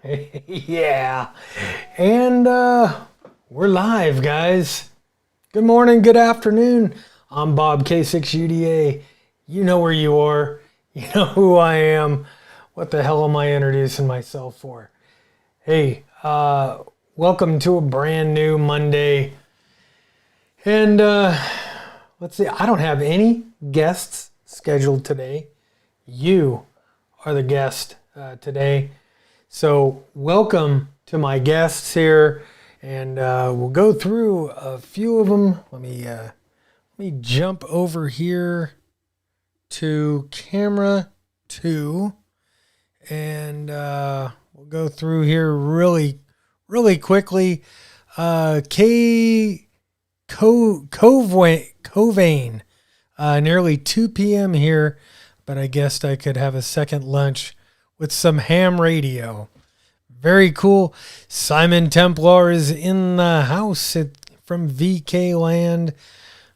Yeah. And we're live, guys. Good morning, good afternoon. I'm Bob K6UDA. You know where you are. You know who I am. What the hell am I introducing myself for? Hey, welcome to a brand new Monday. And let's see, I don't have any guests scheduled today. You are the guest today. So welcome to my guests here, and we'll go through a few of them. Let me jump over here to camera 2, and we'll go through here really quickly. Covane, nearly 2 p.m. here, but I guessed I could have a second lunch with some ham radio. Very cool. Simon Templar is in the house from VK Land.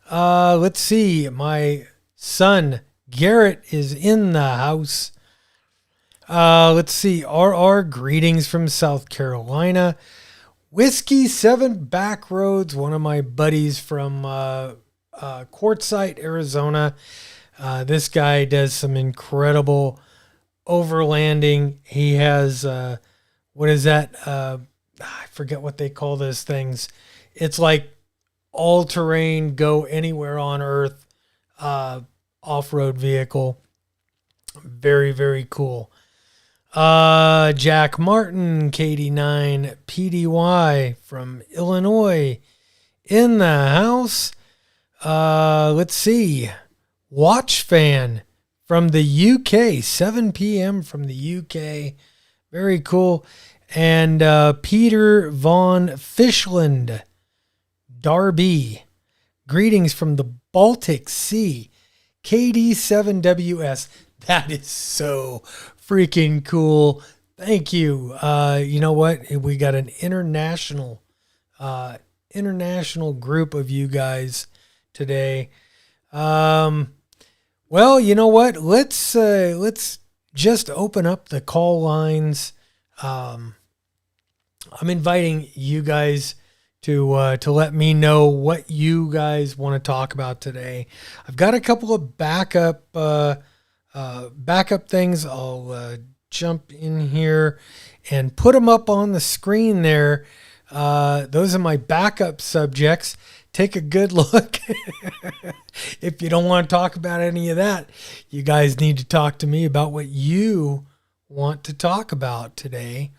Let's see. My son Garrett is in the house. Let's see. RR, greetings from South Carolina. Whiskey 7 Backroads, one of my buddies from Quartzsite, Arizona. This guy does some incredible overlanding. He has what is that? I forget what they call those things. It's like all-terrain, go anywhere on Earth, off-road vehicle. Very cool. Jack Martin, KD9 PDY from Illinois, in the house. Let's see. Watch Fan from the UK, 7 p.m. from the UK. Very cool. And Peter Von Fishland, Darby. Greetings from the Baltic Sea. KD7WS. That is so freaking cool. Thank you. You know what? We got an international group of you guys today. Well, you know what? Let's just open up the call lines. I'm inviting you guys to let me know what you guys want to talk about today. I've got a couple of backup things. I'll jump in here and put them up on the screen there. Those are my backup subjects. Take a good look. If you don't want to talk about any of that, you guys need to talk to me about what you want to talk about today.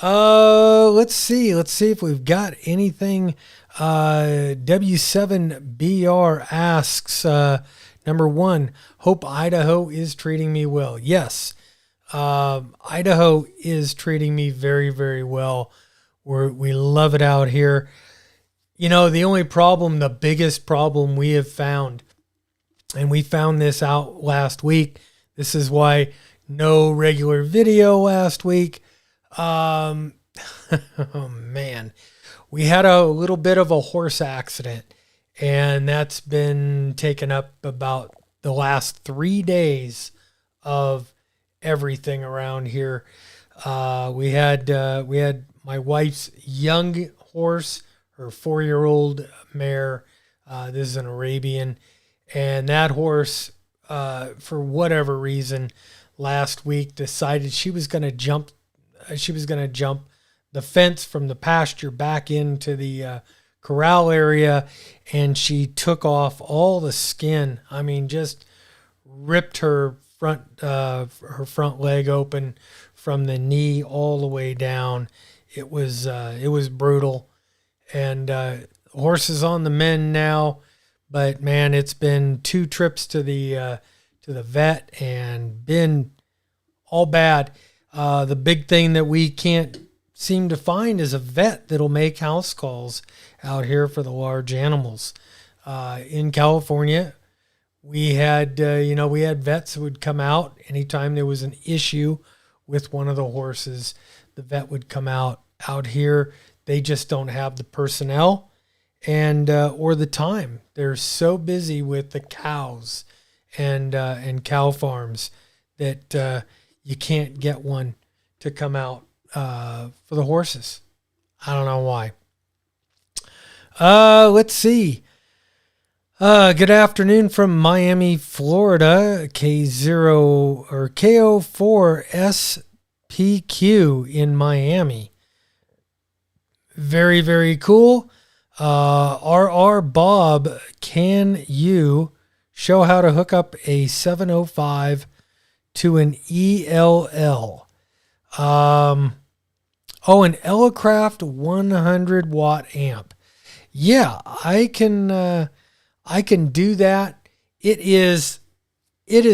Let's see if we've got anything. W7BR asks, number 1, hope Idaho is treating me well. Yes, Idaho is treating me very well. We love it out here. You know, the biggest problem we have found, and we found this out last week. This is why no regular video last week. Oh man, we had a little bit of a horse accident, and that's been taken up about the last 3 days of everything around here. We had my wife's young horse, her 4-year-old mare. This is an Arabian, and that horse, for whatever reason, last week decided she was going to jump. She was going to jump the fence from the pasture back into the corral area, and she took off all the skin. I mean, just ripped her front leg open from the knee all the way down. It was brutal. And horse is on the mend now, but man, it's been 2 trips to the vet and been all bad. The big thing that we can't seem to find is a vet that'll make house calls out here for the large animals. In California, we had vets that would come out anytime there was an issue with one of the horses. The vet would come out here. They just don't have the personnel and or the time. They're so busy with the cows and cow farms that you can't get one to come out for the horses. I don't know why. Let's see. Good afternoon from Miami, Florida. K0 or KO4SPQ in Miami. Very, very cool. RR Bob, can you show how to hook up a 705 to an ELL? An Elecraft 100 watt amp. Yeah, I can do that. It is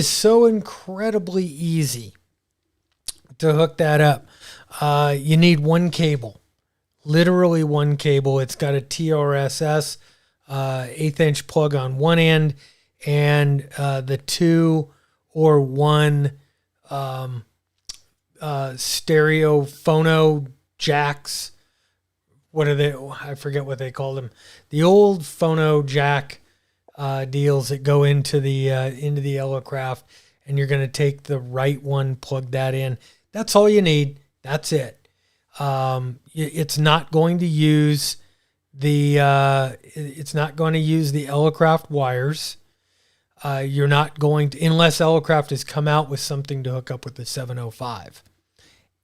so incredibly easy to hook that up. You need one cable, literally one cable. It's got a TRSS 1/8" plug on one end, and the 2 or 1 stereo phono jacks. What are they? I forget what they call them. The old phono jack deals that go into the Elecraft, and you're going to take the right one, plug that in. That's all you need. That's it. It's not going to use the Elecraft wires. You're not going to, unless Elecraft has come out with something to hook up with the 705.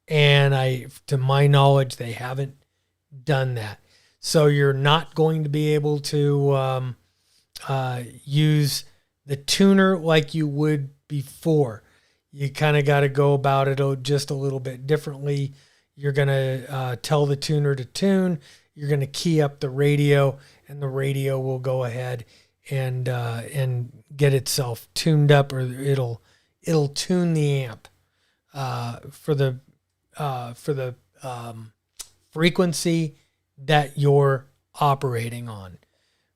And to my knowledge, they haven't done that. So you're not going to be able to use the tuner like you would before. You kind of got to go about it just a little bit differently. You're going to tell the tuner to tune. You're going to key up the radio, and the radio will go ahead and get itself tuned up, or it'll tune the amp for the frequency that you're operating on.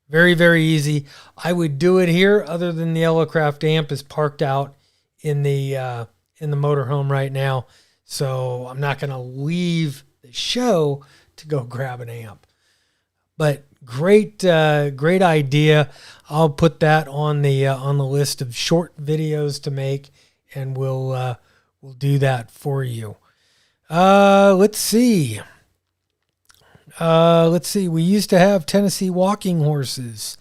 Very, very easy. I would do it here, other than the Elecraft amp is parked out in the motorhome right now. So I'm not going to leave the show to go grab an amp. But great idea. I'll put that on the list of short videos to make, and we'll do that for you. Let's see. We used to have Tennessee walking horses.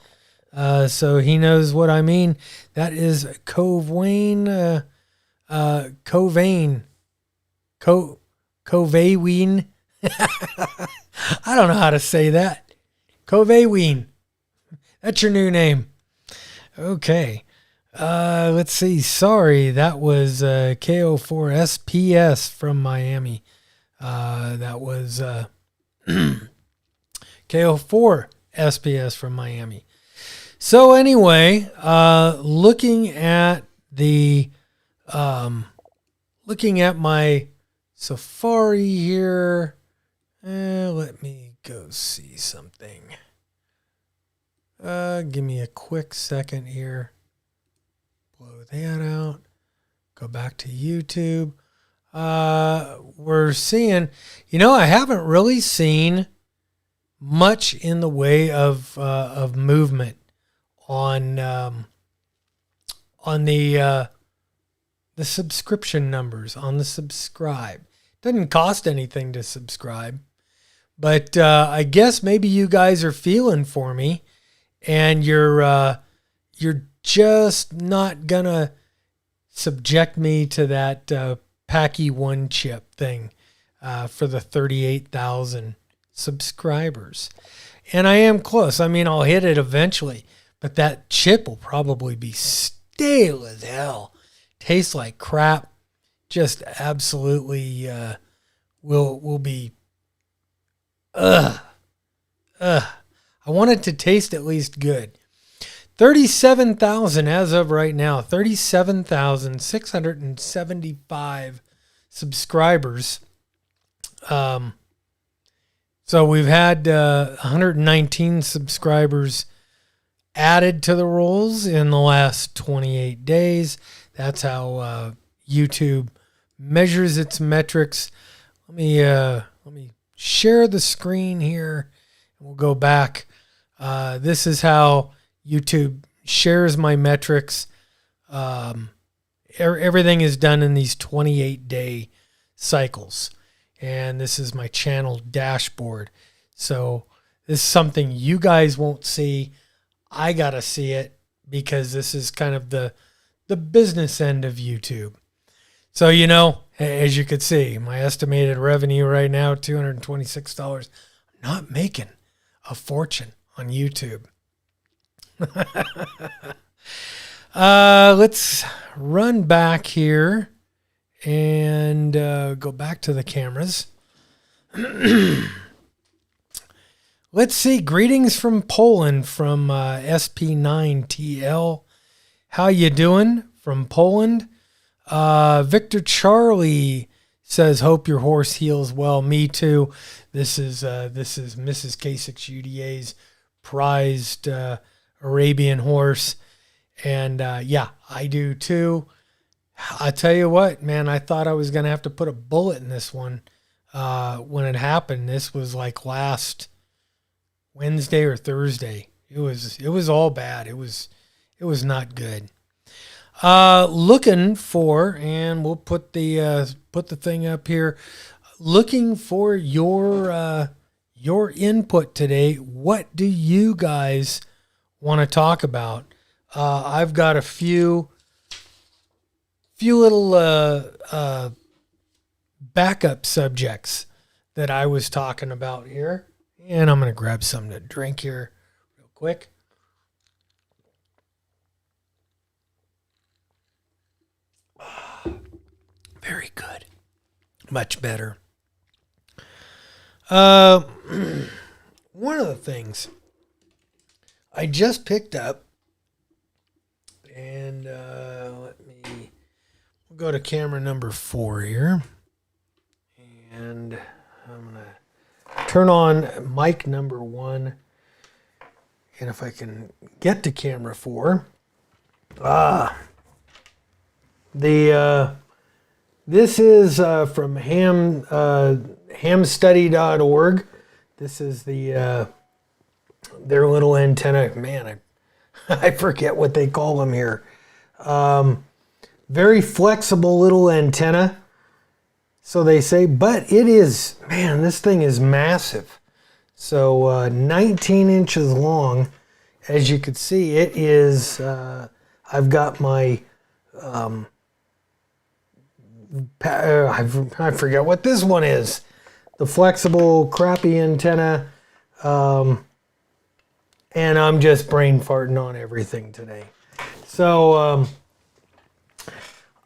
So he knows what I mean. That is Covane. Covaween. I don't know how to say that. Covaween. That's your new name. Okay. Let's see. Sorry, that was KO4SPS from Miami. That was KO4SPS from Miami. So anyway, looking at my Safari here. Let me go see something. Give me a quick second here. Blow that out. Go back to YouTube. We're seeing, I haven't really seen much in the way of movement on the subscription numbers, on the subscribe. Doesn't cost anything to subscribe, but I guess maybe you guys are feeling for me, and you're just not gonna subject me to that Packy one chip thing for the 38,000 subscribers. And I am close. I mean, I'll hit it eventually, but that chip will probably be stale as hell. Tastes like crap. Just absolutely will be I want it to taste at least good. 37,000 as of right now. 37,675 subscribers. So we've had 119 subscribers added to the rolls in the last 28 days. That's how YouTube measures its metrics. Let me share the screen here, and we'll go back. This is how YouTube shares my metrics. Everything is done in these 28-day cycles. and this is my channel dashboard. So this is something you guys won't see. I got to see it because this is kind of the business end of YouTube. So, as you could see, my estimated revenue right now, $226. I'm not making a fortune on YouTube. Let's run back here and go back to the cameras. Let's see. Greetings from Poland from SP9TL. How you doing from Poland? Victor Charlie says, hope your horse heals well. Me too. This is Mrs. K6UDA's prized Arabian horse. And yeah, I do too. I tell you what, man, I thought I was going to have to put a bullet in this one when it happened. This was like last Wednesday or Thursday. It was all bad. It was not good. Looking for, and we'll put the thing up here. Looking for your input today. What do you guys want to talk about? I've got a few little backup subjects that I was talking about here, and I'm gonna grab something to drink here real quick. Very good. Much better. One of the things I just picked up, and we'll go to camera number 4 here, and I'm going to turn on mic number 1, and if I can get to camera 4, this is from hamstudy.org. This is their little antenna. Man, I forget what they call them here. Very flexible little antenna, so they say, but it is, man, this thing is massive. So 19 inches long. As you can see, it is, I've got my, I forget what this one is. The flexible crappy antenna. And I'm just brain farting on everything today. So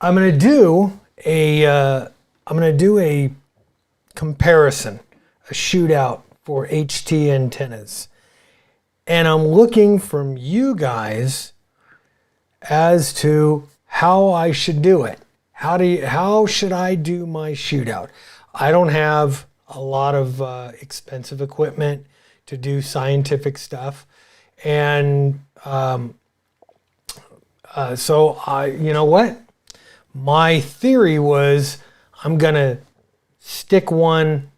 I'm going to do a comparison, a shootout for HT antennas. And I'm looking from you guys as to how I should do it. How should I do my shootout? I don't have a lot of expensive equipment to do scientific stuff. And so you know what? My theory was I'm going to stick one,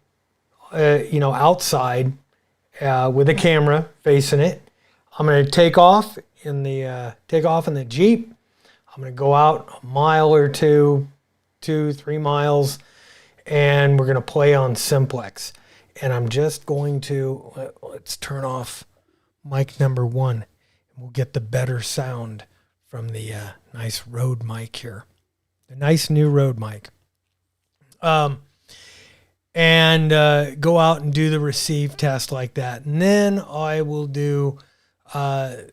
outside with a camera facing it. I'm going to take off in the Jeep. I'm going to go out a mile or 2, 3 miles, and we're going to play on simplex. And I'm just going to, let's turn off mic number 1, and we'll get the better sound from the nice Rode mic here. The nice new Rode mic. And go out and do the receive test like that. And then I will do the,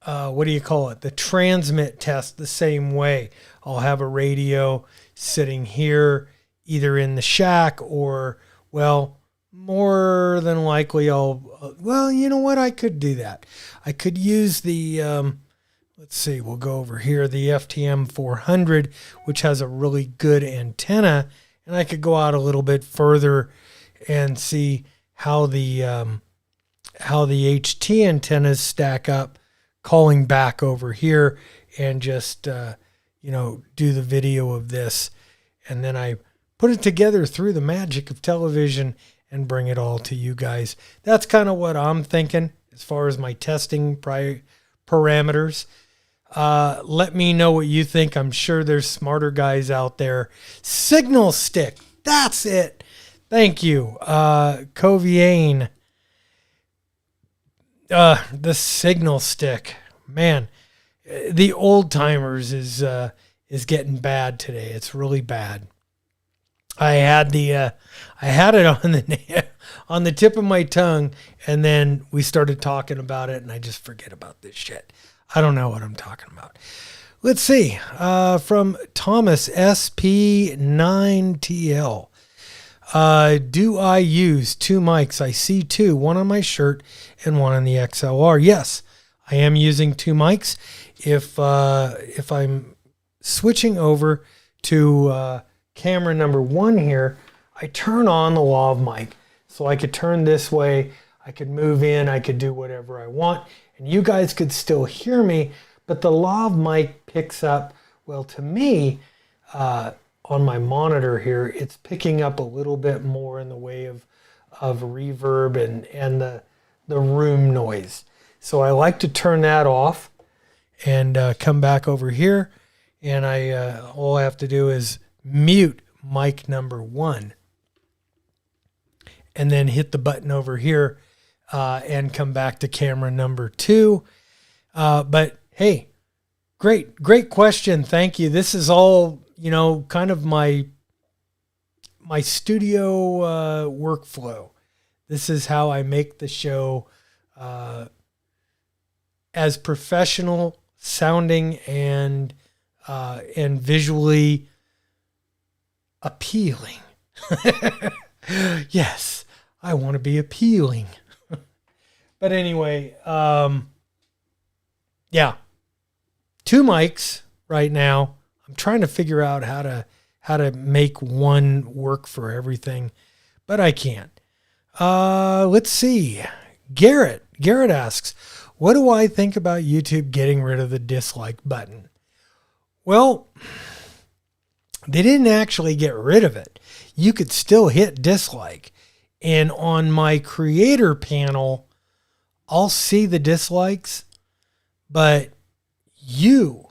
what do you call it? The transmit test the same way. I'll have a radio sitting here, either in the shack or, well, more than likely well, you know what? I could do that. I could use the, let's see, we'll go over here, the FTM 400, which has a really good antenna, and I could go out a little bit further and see how the HT antennas stack up, calling back over here, and just do the video of this, and then I put it together through the magic of television and bring it all to you guys. That's kind of what I'm thinking as far as my testing parameters. Let me know what you think. I'm sure there's smarter guys out there. Signal stick. That's it. Thank you. Coviane. The signal stick. Man, the old timers is getting bad today. It's really bad. I had it on on the tip of my tongue, and then we started talking about it, and I just forget about this shit. I don't know what I'm talking about. Let's see. From Thomas SP9TL. Do I use two mics? I see two, one on my shirt and one on the XLR. Yes, I am using two mics. If I'm switching over to camera number 1 here, I turn on the lav mic. So I could turn this way, I could move in, I could do whatever I want, and you guys could still hear me, but the lav mic picks up, well, to me, on my monitor here, it's picking up a little bit more in the way of reverb and the room noise. So I like to turn that off and come back over here, and all I have to do is mute mic number 1 and then hit the button over here and come back to camera number 2. But hey, great question. Thank you. This is all, kind of my studio workflow. This is how I make the show as professional sounding and visually appealing. Yes, I want to be appealing. But anyway, yeah, two mics right now. I'm trying to figure out how to make one work for everything, but I can't. Let's see. Garrett asks, what do I think about YouTube getting rid of the dislike button? Well, they didn't actually get rid of it. You could still hit dislike. And on my creator panel, I'll see the dislikes, but you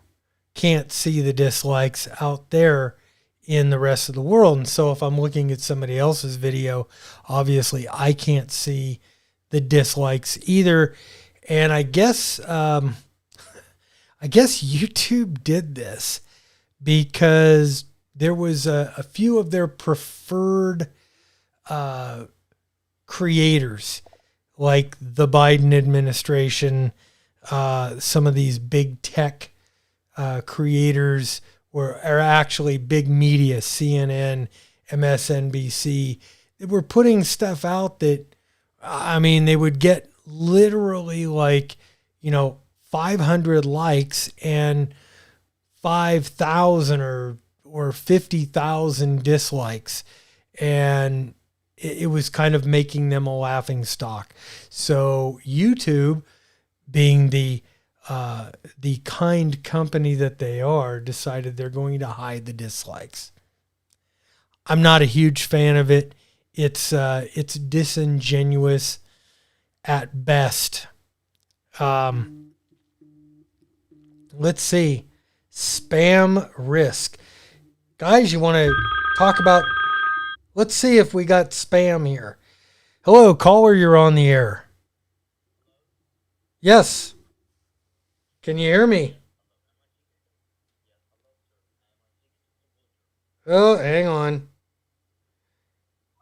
can't see the dislikes out there in the rest of the world. And so if I'm looking at somebody else's video, obviously I can't see the dislikes either. And I guess YouTube did this because there was a few of their preferred creators, like the Biden administration, some of these big tech creators are actually big media, CNN, MSNBC. They were putting stuff out that, they would get literally 500 likes and 5,000 or 50,000 dislikes. And it was kind of making them a laughing stock. So YouTube, being the kind company that they are, decided they're going to hide the dislikes. I'm not a huge fan of it. It's disingenuous at best. Let's see. Spam risk. Guys, you want to talk about... Let's see if we got spam here. Hello, caller, you're on the air. Yes. Can you hear me? Oh, hang on.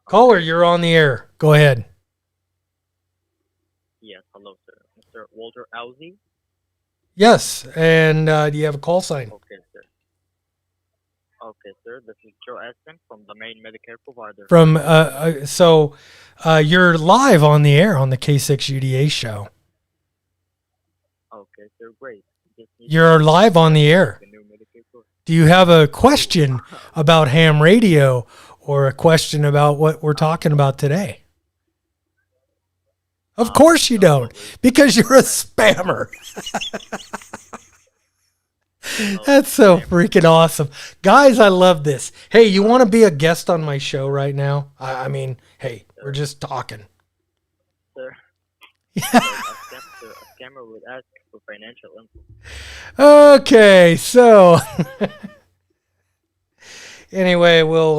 Caller, you're on the air. Go ahead. Yes, hello, sir. Mr. Walter Alzi? Yes, and do you have a call sign? Okay, sir. Okay, sir. This is Joe Aston from the main Medicare provider. You're live on the air on the K6UDA show. Okay, sir. Great. You're live on the air. Do you have a question about ham radio or a question about what we're talking about today? Of course you don't, because you're a spammer. That's so freaking awesome. Guys, I love this. Hey, you want to be a guest on my show right now? Hey, we're just talking. Sir, a scammer would ask for financial info. Okay, so anyway, we'll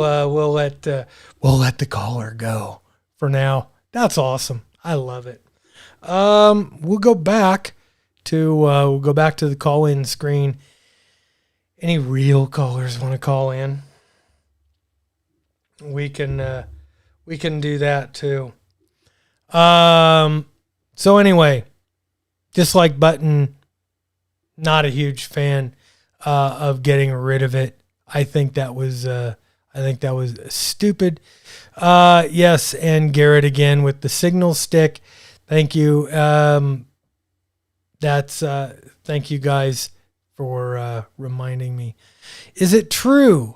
let the caller go for now. That's awesome. I love it. We'll go back to the call-in screen. Any real callers want to call in? We can do that too. So anyway, dislike button. Not a huge fan of getting rid of it. I think that was stupid. Yes, and Garrett again with the signal stick. Thank you. Thank you guys for reminding me. Is it true?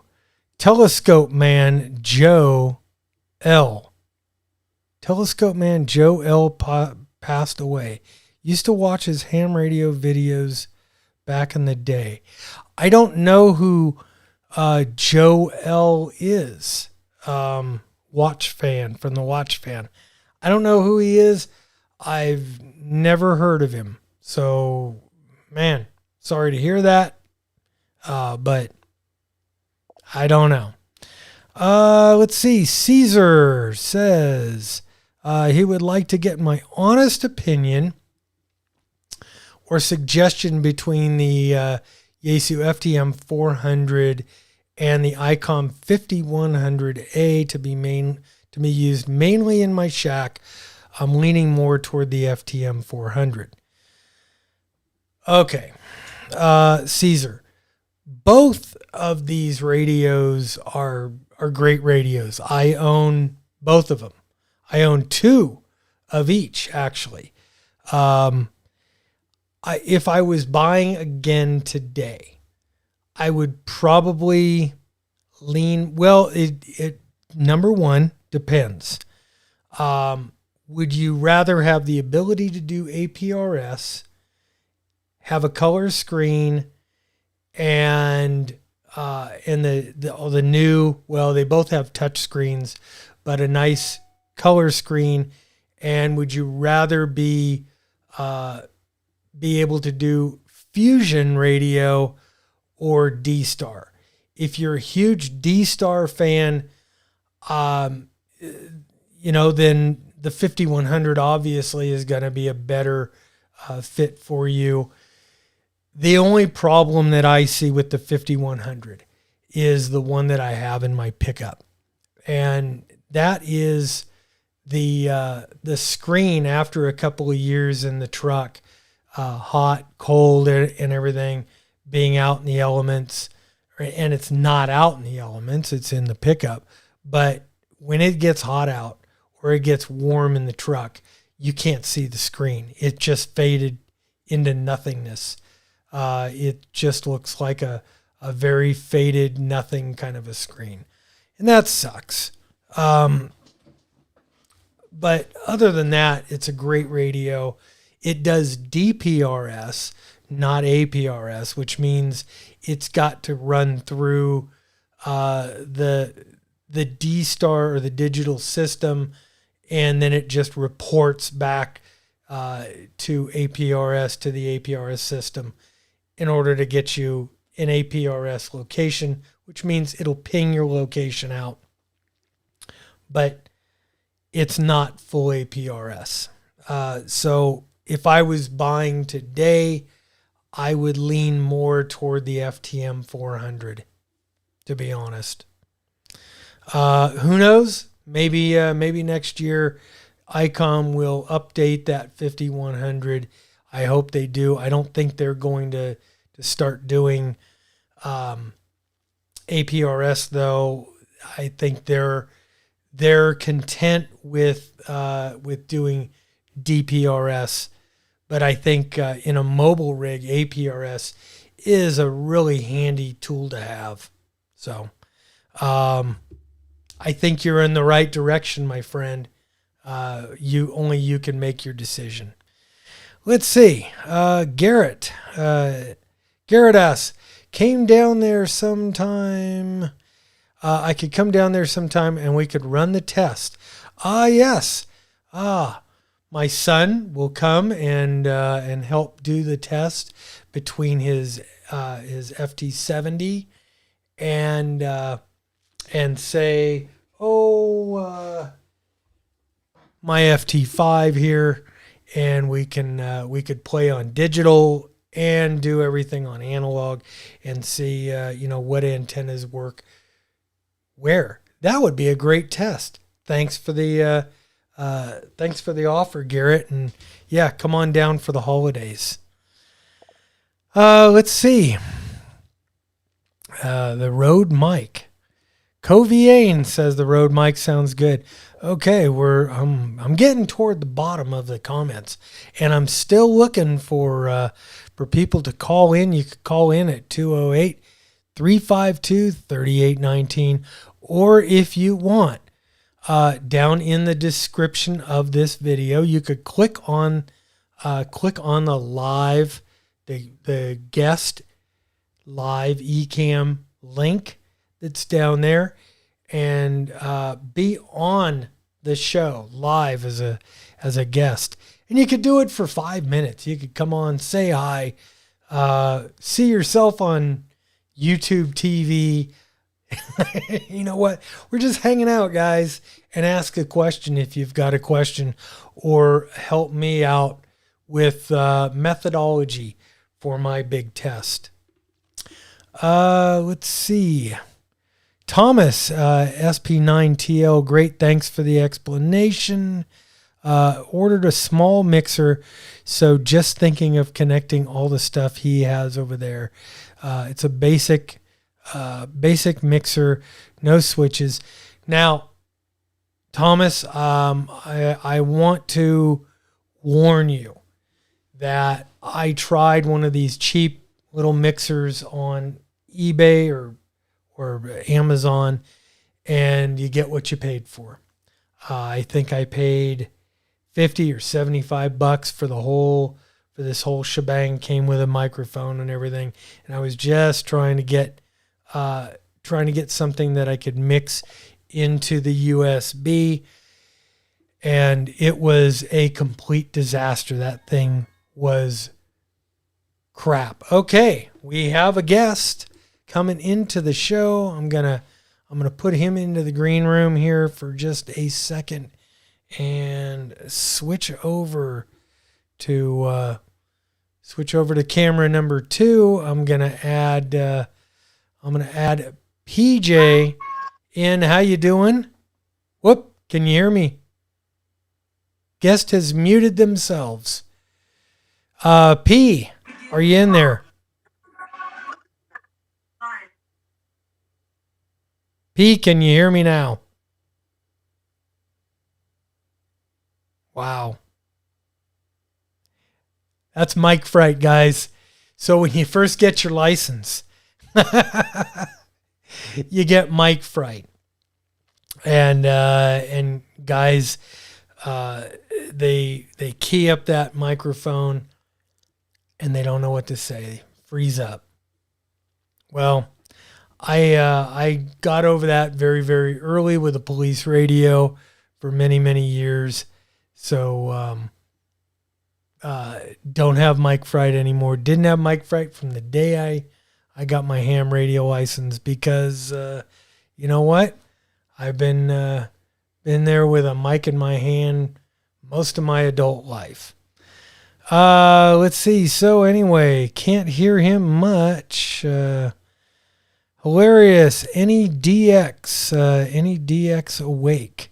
Telescope Man Joe L. Passed away. Used to watch his ham radio videos back in the day. I don't know who Joe L is. Watch fan from the Watch Fan. I don't know who he is. I've never heard of him. So, man, sorry to hear that. But I don't know. Let's see. Caesar says he would like to get my honest opinion or suggestion between the Yaesu FTM 400 and the ICOM 5100A to be used mainly in my shack. I'm leaning more toward the FTM 400. Okay, Caesar. Both of these radios are great radios. I own both of them. I own two of each, actually. If I was buying again today, I would probably lean. Well, it number one depends. Would you rather have the ability to do APRS, have a color screen, and the new, well, they both have touch screens, but a nice color screen? And would you rather be able to do Fusion radio or D-Star? If you're a huge D-Star fan, then the 5100 obviously is going to be a better fit for you. The only problem that I see with the 5100 is the one that I have in my pickup. And that is the screen after a couple of years in the truck, hot, cold, and everything, being out in the elements. And it's not out in the elements, it's in the pickup. But when it gets hot out or it gets warm in the truck, you can't see the screen. It just faded into nothingness. It just looks like a very faded nothing kind of a screen. And that sucks. But other than that, it's a great radio. It does DPRS, not APRS, which means it's got to run through the D-Star or the digital system, and then it just reports back to APRS, to the APRS system, in order to get you an APRS location, which means it'll ping your location out. But it's not full APRS. So if I was buying today, I would lean more toward the FTM 400, to be honest. Who knows? Maybe next year ICOM will update that 5100. I hope they do. I don't think they're going to start doing APRS though. I think they're content with doing DPRS, but I think in a mobile rig, APRS is a really handy tool to have. So I think you're in the right direction, my friend. You can make your decision. Let's see. Garrett asks, came down there sometime. I could come down there sometime and we could run the test. Yes. my son will come and help do the test between his FT70 and say, my FT5 here, and we could play on digital and do everything on analog and see what antennas work where. That would be a great test. Thanks for the offer, Garrett, and yeah, come on down for the holidays. Let's see. The Rode mic. Coviane says the Rode mic sounds good. Okay, I'm getting toward the bottom of the comments, and I'm still looking for people to call in. You could call in at 208-352-3819, or if you want, down in the description of this video, you could click on the live, the guest live eCam link that's down there, and be on the show live as a guest. And you could do it for 5 minutes. You could come on, say hi, see yourself on YouTube TV. You know what? We're just hanging out, guys, and ask a question if you've got a question, or help me out with methodology for my big test. Let's see. Thomas, SP9TL, great. Thanks for the explanation. Ordered a small mixer, so just thinking of connecting all the stuff he has over there. It's a basic mixer, no switches. Now, Thomas, I want to warn you that I tried one of these cheap little mixers on eBay or Amazon, and you get what you paid for. I think I paid $50 or $75 for this whole shebang. Came with a microphone and everything, and I was just trying to get something that I could mix into the USB, and it was a complete disaster. That thing was crap. Okay, we have a guest coming into the show. I'm gonna put him into the green room here for just a second and switch over to camera number 2. I'm gonna add PJ in. How you doing? Whoop! Can you hear me? Guest has muted themselves. P, are you in there? P, can you hear me now? Wow. That's mic fright, guys. So when you first get your license, you get mic fright. And guys, they key up that microphone and they don't know what to say. Freeze up. Well, I got over that very, very early with a police radio for many, many years. So don't have mic fright anymore. Didn't have mic fright from the day I got my ham radio license, because you know what? I've been there with a mic in my hand most of my adult life. Let's see. So anyway, can't hear him much. Hilarious. Any DX awake?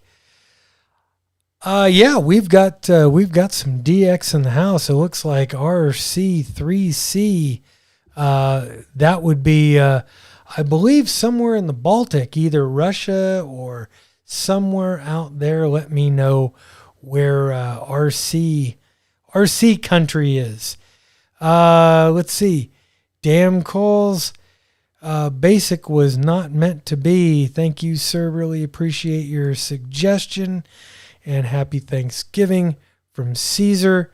Yeah, we've got some DX in the house. It looks like RC3C. That would be, I believe, somewhere in the Baltic, either Russia or somewhere out there. Let me know where RC country is. Let's see. Damn calls. Basic was not meant to be. Thank you, sir. Really appreciate your suggestion. And happy Thanksgiving from Caesar.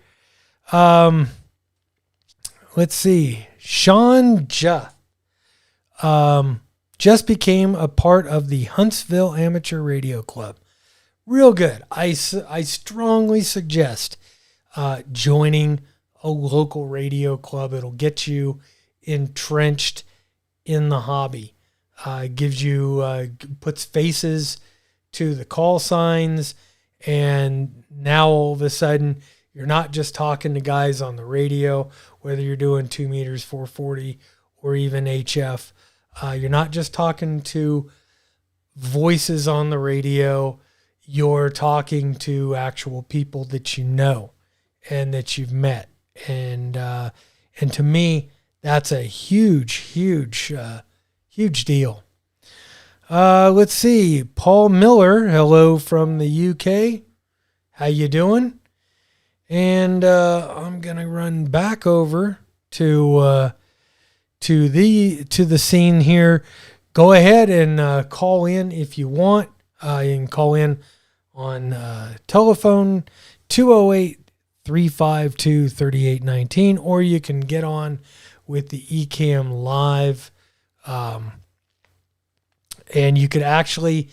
Let's see. Sean just became a part of the Huntsville Amateur Radio Club. real good. I strongly suggest joining a local radio club. It'll get you entrenched in the hobby. Gives you puts faces to the call signs, and now all of a sudden you're not just talking to guys on the radio, whether you're doing 2 meters, 440, or even HF. You're not just talking to voices on the radio. You're talking to actual people that you know and that you've met, and to me, that's a huge deal. Let's see, Paul Miller, hello from the UK. How you doing? And I'm gonna run back over to the scene here. Go ahead and call in if you want. You can call in on telephone 208-352-3819, or you can get on with the eCam Live, and you could actually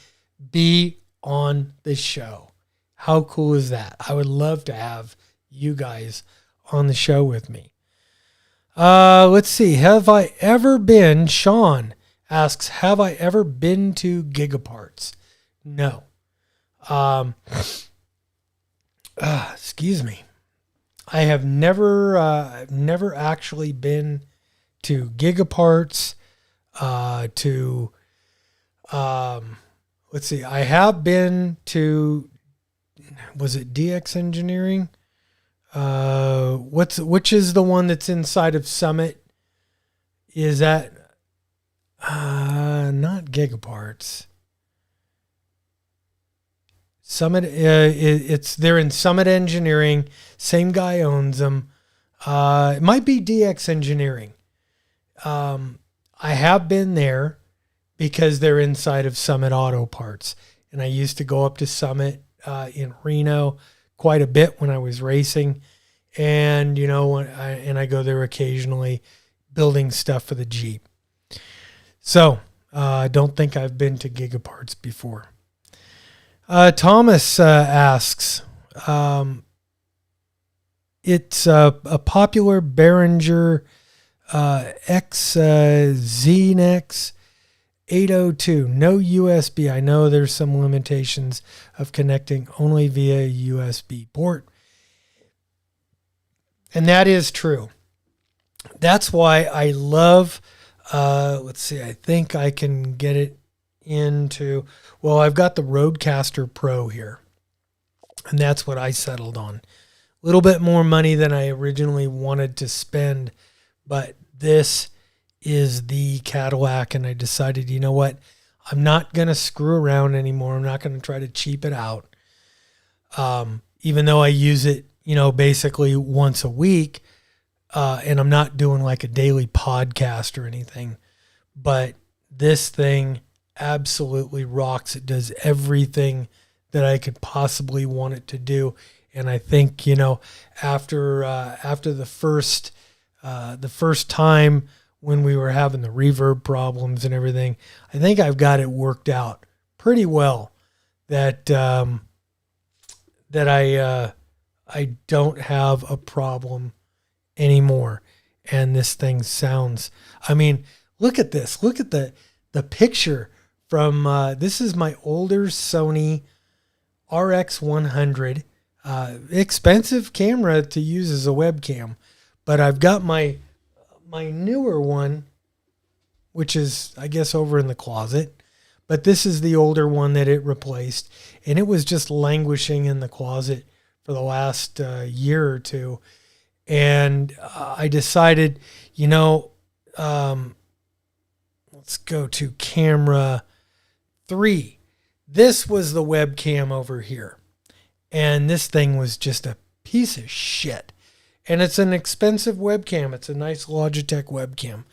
be on the show. How cool is that? I would love to have you guys on the show with me. Let's see. Have I ever been, Sean asks, have I ever been to Gigaparts? No. Excuse me. I have never actually been to Gigaparts, let's see. I have been to, was it DX Engineering? Which is the one that's inside of Summit? Is that not Gigaparts? Summit, they're in Summit Engineering. Same guy owns them. It might be DX Engineering. I have been there because they're inside of Summit Auto Parts, and I used to go up to Summit in Reno quite a bit when I was racing, and I go there occasionally building stuff for the Jeep. So I don't think I've been to Gigaparts before. Thomas asks, it's a popular Behringer XZNX 802, no USB. I know there's some limitations of connecting only via USB port. And that is true. That's why I love, let's see, I think I can get it into, well, I've got the Rodecaster Pro here. And that's what I settled on. A little bit more money than I originally wanted to spend, but this is the Cadillac, and I decided, you know what, I'm not going to screw around anymore. I'm not going to try to cheap it out. Even though I use it, basically once a week, and I'm not doing like a daily podcast or anything, but this thing absolutely rocks. It does everything that I could possibly want it to do. And I think, after the first time when we were having the reverb problems and everything, I think I've got it worked out pretty well that I don't have a problem anymore. And this thing sounds, look at this. Look at the picture from, this is my older Sony RX100, expensive camera to use as a webcam, but I've got my newer one, which is, I guess, over in the closet, but this is the older one that it replaced, and it was just languishing in the closet for the last year or two. And I decided, let's go to camera 3. This was the webcam over here. And this thing was just a piece of shit. And it's an expensive webcam. It's a nice Logitech webcam.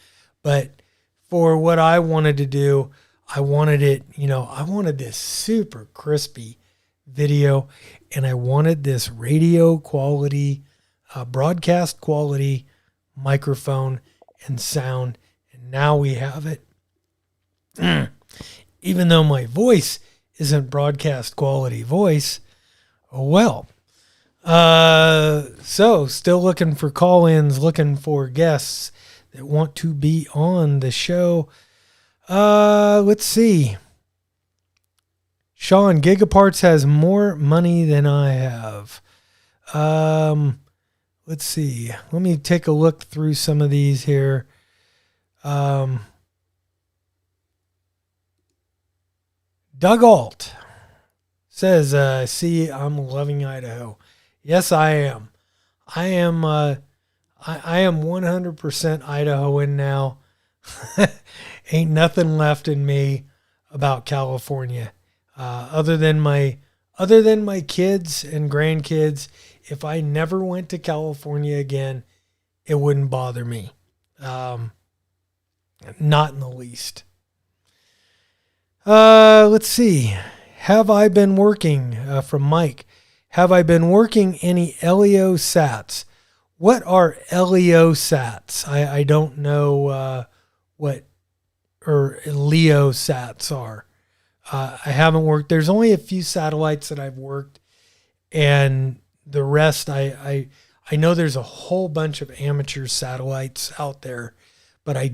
But for what I wanted to do, I wanted it, I wanted this super crispy video. And I wanted this radio quality, broadcast quality microphone and sound. And now we have it. Even though my voice isn't broadcast quality voice, well, so still looking for call-ins, looking for guests that want to be on the show. Let's see. Sean, Gigaparts has more money than I have. Let's see. Let me take a look through some of these here. Doug Alt says, see, I'm loving Idaho. Yes, I am. I am 100% Idahoan now. Ain't nothing left in me about California. Other than my kids and grandkids, if I never went to California again, it wouldn't bother me. Not in the least. Let's see. Have I been working, from Mike, have I been working any LEO sats? What are LEO sats? I don't know what or LEO sats are. I haven't worked. There's only a few satellites that I've worked, and the rest I know there's a whole bunch of amateur satellites out there, but I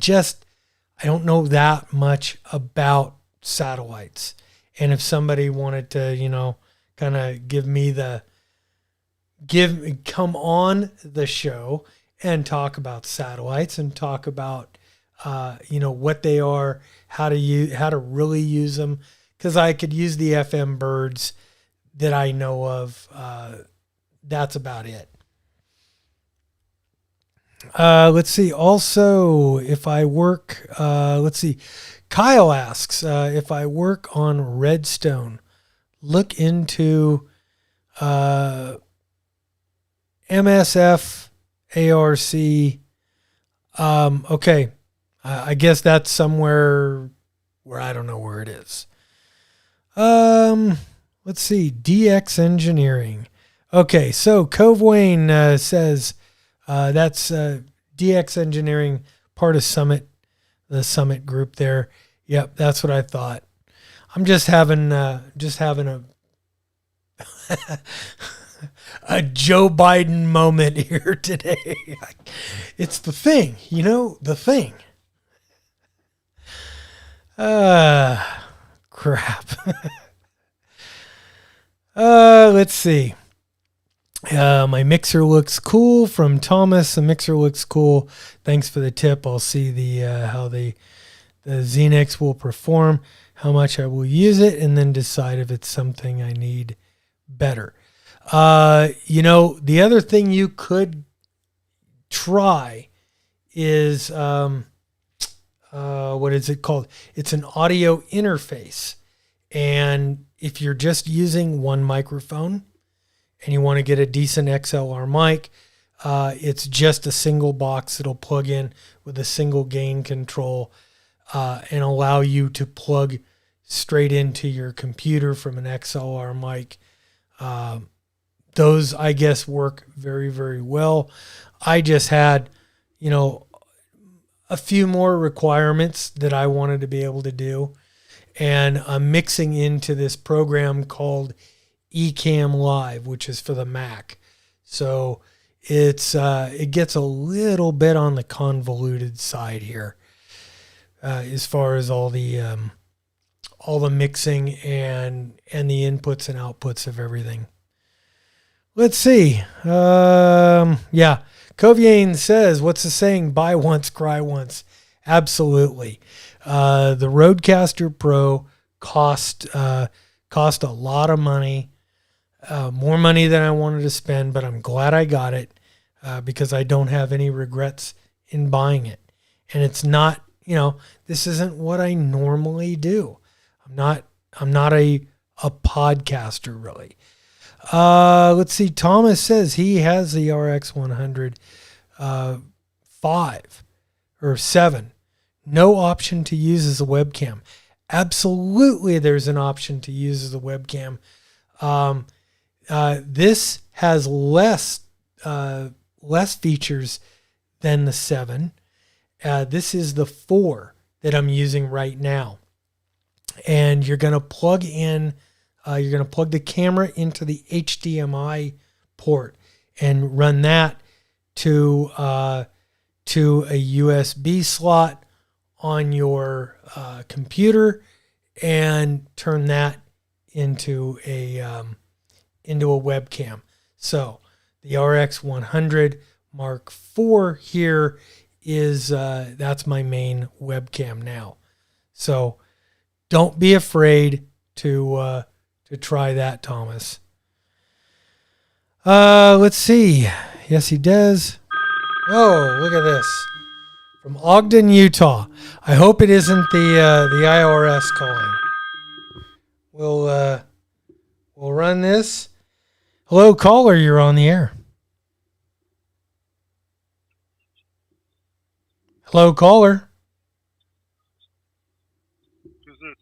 don't know that much about satellites. And if somebody wanted to, kind of come on the show and talk about satellites and talk about, what they are, how to really use them. Cause I could use the FM birds that I know of. That's about it. Let's see. Also, if I work, let's see. Kyle asks, if I work on Redstone, look into MSF ARC. Okay. I guess that's somewhere where I don't know where it is. Let's see. DX Engineering. Okay. So Cove Wayne says that's DX Engineering, part of Summit, the Summit group there. Yep, that's what I thought. I'm just having a a Joe Biden moment here today. It's the thing, the thing. Crap. Let's see. My mixer looks cool from Thomas. The mixer looks cool. Thanks for the tip. I'll see how the Xenix will perform, how much I will use it, and then decide if it's something I need better. The other thing you could try is, what is it called? It's an audio interface. And if you're just using one microphone and you want to get a decent XLR mic, it's just a single box that'll plug in with a single gain control and allow you to plug straight into your computer from an XLR mic. Those, I guess, work very, very well. I just had, a few more requirements that I wanted to be able to do. And I'm mixing into this program called Ecamm Live, which is for the Mac. So it gets a little bit on the convoluted side here, as far as all the mixing and the inputs and outputs of everything. Let's see. Yeah. Coviane says, what's the saying? Buy once, cry once. Absolutely. The Rodecaster Pro cost a lot of money, more money than I wanted to spend, but I'm glad I got it because I don't have any regrets in buying it. And it's not, this isn't what I normally do. I'm not a podcaster really. Let's see. Thomas says he has the RX 100 5 or 7. No option to use as a webcam. Absolutely, there's an option to use as a webcam. This has less features than the 7. This is the 4 that I'm using right now. and you're going to plug the camera into the HDMI port and run that to a USB slot on your computer, and turn that into a webcam. So the RX 100 Mark IV here is that's my main webcam now. So don't be afraid to try that, Thomas. Let's see. Yes, he does. Oh, look at this. From Ogden, Utah. I hope it isn't the IRS calling. We'll run this. Hello, caller. You're on the air. Hello, caller. Who's this?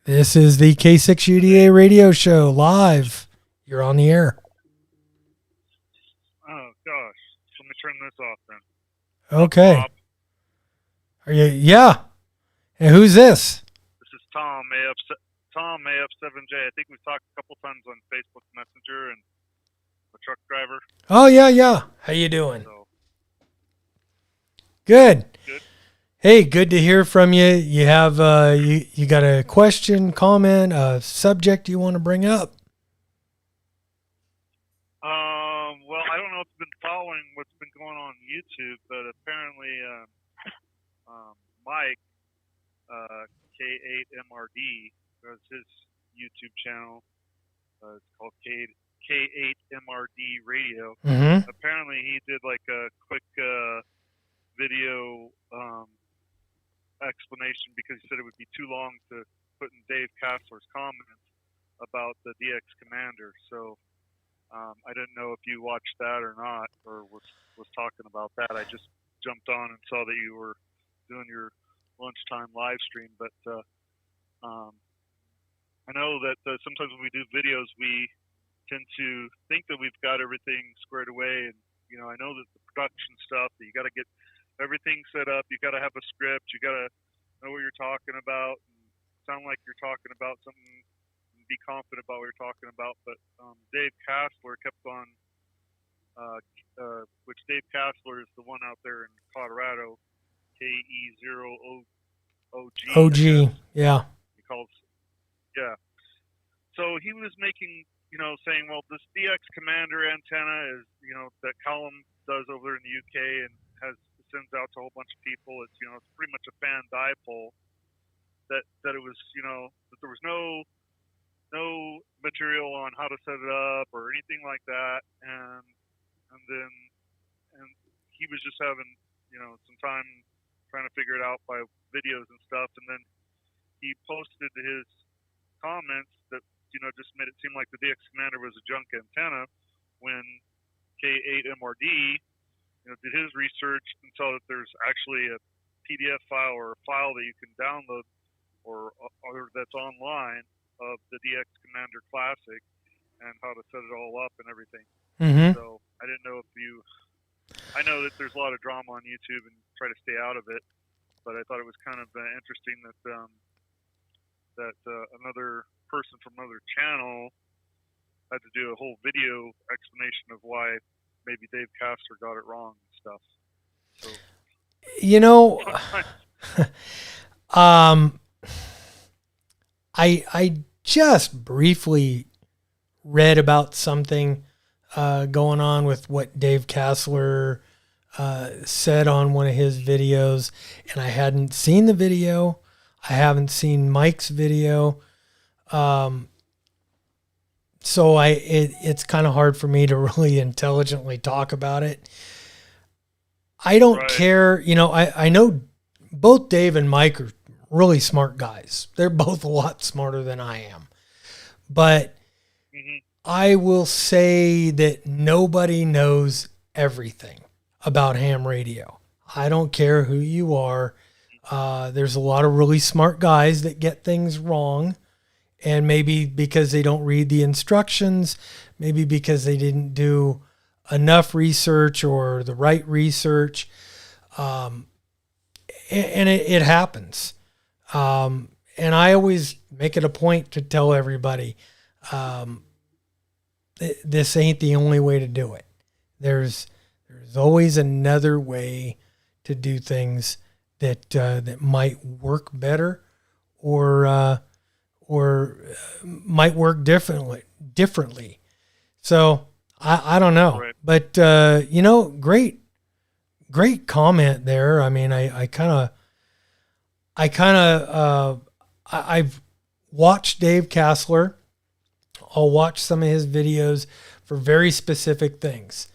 This is the K6UDA radio show live. You're on the air. Oh gosh, let me turn this off then. Okay. Bob, Are you? Yeah. And who's this? this is Tom AF7J. I think we've talked a couple times on Facebook Messenger and a truck driver. Oh yeah. How you doing? So Good. good. Hey, good to hear from you. You have you got a question, comment, a subject you want to bring up? Well, I don't know if you've been following what's been going on YouTube, but apparently Mike K8MRD has his YouTube channel. It's called K8MRD Radio. Mm-hmm. Apparently, he did like a quick video explanation because he said it would be too long to put in Dave Kassler's comments about the DX Commander. So I didn't know if you watched that or not, or was talking about that. I just jumped on and saw that you were doing your lunchtime live stream. But I know that sometimes when we do videos, we tend to think that we've got everything squared away. And, you know, I know that the production stuff, that you got to get everything set up. You got to have a script. You got to know what you're talking about. And sound like you're talking about something. Be confident about what you're talking about. But Dave Kassler kept on, which Dave Kassler is the one out there in Colorado, KE0OG. OG, yeah. He calls, yeah. So he was making, saying, well, this DX Commander antenna is, that Column does over there in the UK and sends out to a whole bunch of people. It's, it's pretty much a fan dipole. That it was, that there was no material on how to set it up or anything like that, and he was just having some time trying to figure it out by videos and stuff, and then he posted his comments that just made it seem like the DX Commander was a junk antenna, when K8MRD did his research and saw that there's actually a PDF file or a file that you can download or that's online of the DX Commander Classic and how to set it all up and everything. Mm-hmm. So I didn't know if I know that there's a lot of drama on YouTube and try to stay out of it, but I thought it was kind of interesting that another person from another channel had to do a whole video explanation of why maybe Dave Kassler got it wrong and stuff. So, I just briefly read about something going on with what Dave Kassler said on one of his videos, and I hadn't seen the video. I haven't seen Mike's video. So it's kind of hard for me to really intelligently talk about it. I don't care. I know both Dave and Mike are really smart guys. They're both a lot smarter than I am. But I will say that nobody knows everything about ham radio. I don't care who you are. There's a lot of really smart guys that get things wrong. And maybe because they don't read the instructions, maybe because they didn't do enough research or the right research. And it happens. And I always make it a point to tell everybody, this ain't the only way to do it. There's always another way to do things that might work better, or might work differently. So I don't know, Right. but you know, great comment there. I mean, I've watched Dave Kassler. I'll watch some of his videos for very specific things.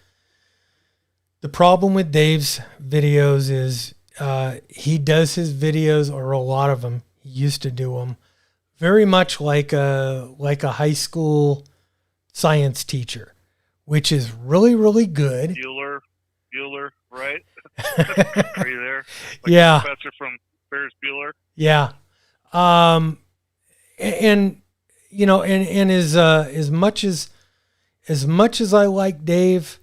The problem with Dave's videos is he does his videos, or a lot of them, he used to do them, very much like a high school science teacher, which is really, really good. Bueller, right? Are you there? Like Yeah. The professor from Ferris Bueller. Yeah. And you know, and as much as I like Dave,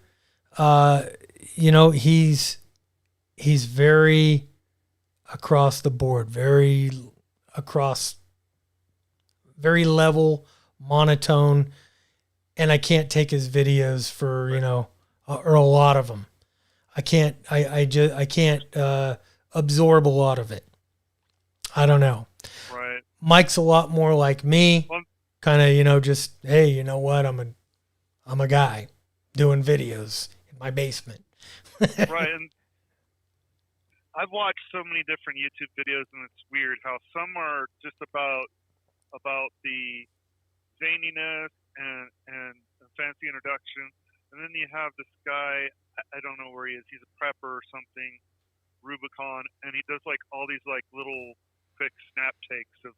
you know, he's very across the board, very level, monotone, and I can't take his videos for, you know, or a lot of them. I can't absorb a lot of it. I don't know. Right. Mike's a lot more like me, Well, kind of, you know, just, hey, you know what? I'm a guy doing videos in my basement. right. And I've watched so many different YouTube videos, and it's weird how some are just about the zaniness and a fancy introduction, and then you have this guy, I don't know where he is. He's a prepper or something, Rubicon, and he does like all these like little quick snap takes of